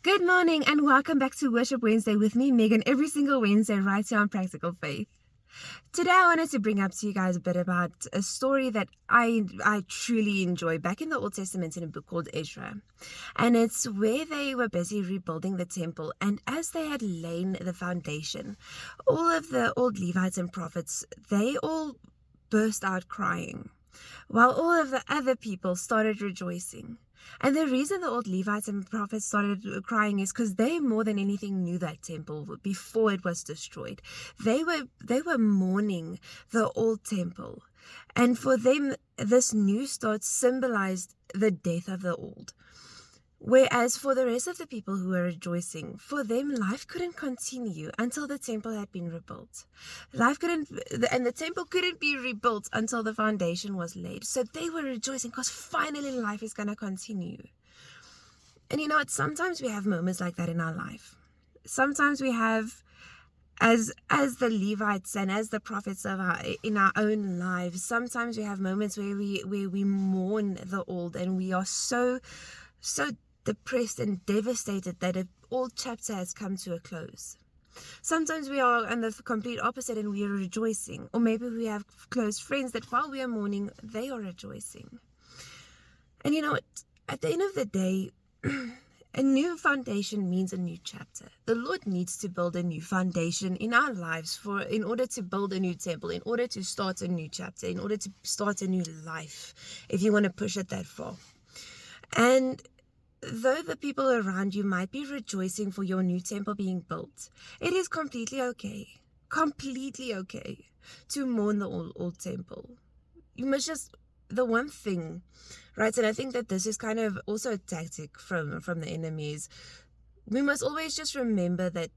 Good morning and welcome back to Worship Wednesday with me, Megan, every single Wednesday right here on Practical Faith. Today I wanted to bring up to you guys a bit about a story that I truly enjoy back in the Old Testament in a book called Ezra. And it's where they were busy rebuilding the temple, and as they had laid the foundation, all of the old Levites and prophets, they all burst out crying, while all of the other people started rejoicing. And the reason the old Levites and prophets started crying is because they more than anything knew that temple before it was destroyed. They were mourning the old temple. And for them, this new start symbolized the death of the old. Whereas for the rest of the people who were rejoicing, for them, life couldn't continue until the temple had been rebuilt. And the temple couldn't be rebuilt until the foundation was laid. So they were rejoicing because finally life is going to continue. And you know what? Sometimes we have moments like that in our life. Sometimes we have, as the Levites and as the prophets in our own lives, sometimes we have moments where we mourn the old, and we are so depressed and devastated that an old chapter has come to a close. Sometimes we are on the complete opposite and we are rejoicing. Or maybe we have close friends that while we are mourning, they are rejoicing. And you know what? At the end of the day, a new foundation means a new chapter. The Lord needs to build a new foundation in our lives in order to build a new temple, in order to start a new chapter, in order to start a new life, if you want to push it that far. And though the people around you might be rejoicing for your new temple being built, it is completely okay to mourn the old temple. You must just, the one thing, right, and I think that this is kind of also a tactic from the enemies, we must always just remember that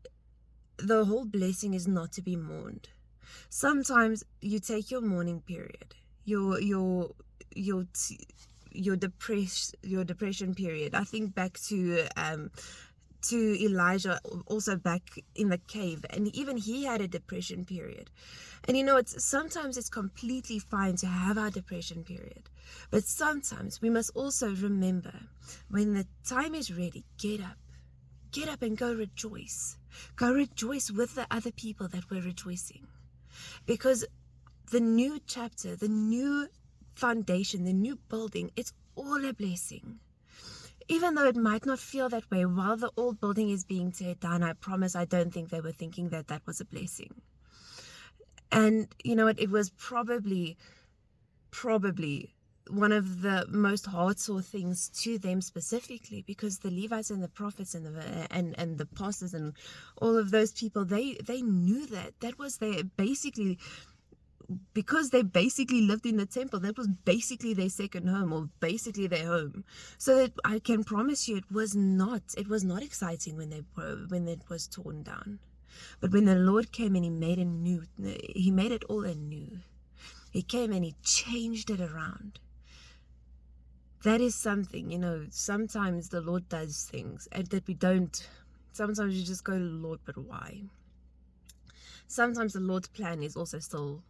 the whole blessing is not to be mourned. Sometimes you take your mourning period, your depression period. I think back to Elijah, also back in the cave, and even he had a depression period. And you know, sometimes it's completely fine to have our depression period, but sometimes we must also remember, when the time is ready, get up and go rejoice with the other people that were rejoicing, because the new chapter, the new foundation, the new building, it's all a blessing. Even though it might not feel that way while the old building is being teared down, I promise I don't think they were thinking that was a blessing. And you know what, it was probably one of the most heart-sore things to them specifically, because the Levites and the prophets and the pastors and all of those people, they knew that was their basically, because they basically lived in the temple, that was basically their second home, or basically their home. So that I can promise you, it was not exciting when it was torn down. But when the Lord came and he made it all anew. He came and he changed it around. That is something, you know, sometimes the Lord does things and that we don't. Sometimes you just go, Lord, but why? Sometimes the Lord's plan is also still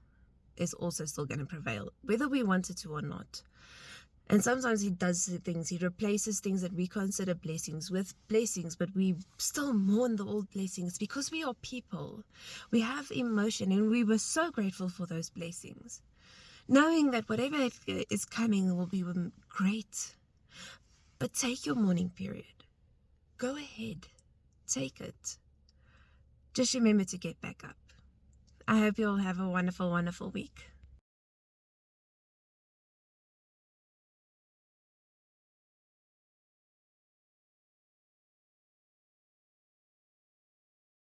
going to prevail, whether we want it to or not. And sometimes he does things, he replaces things that we consider blessings with blessings, but we still mourn the old blessings because we are people. We have emotion, and we were so grateful for those blessings, knowing that whatever is coming will be great. But take your mourning period. Go ahead. Take it. Just remember to get back up. I hope you'll have a wonderful, wonderful week.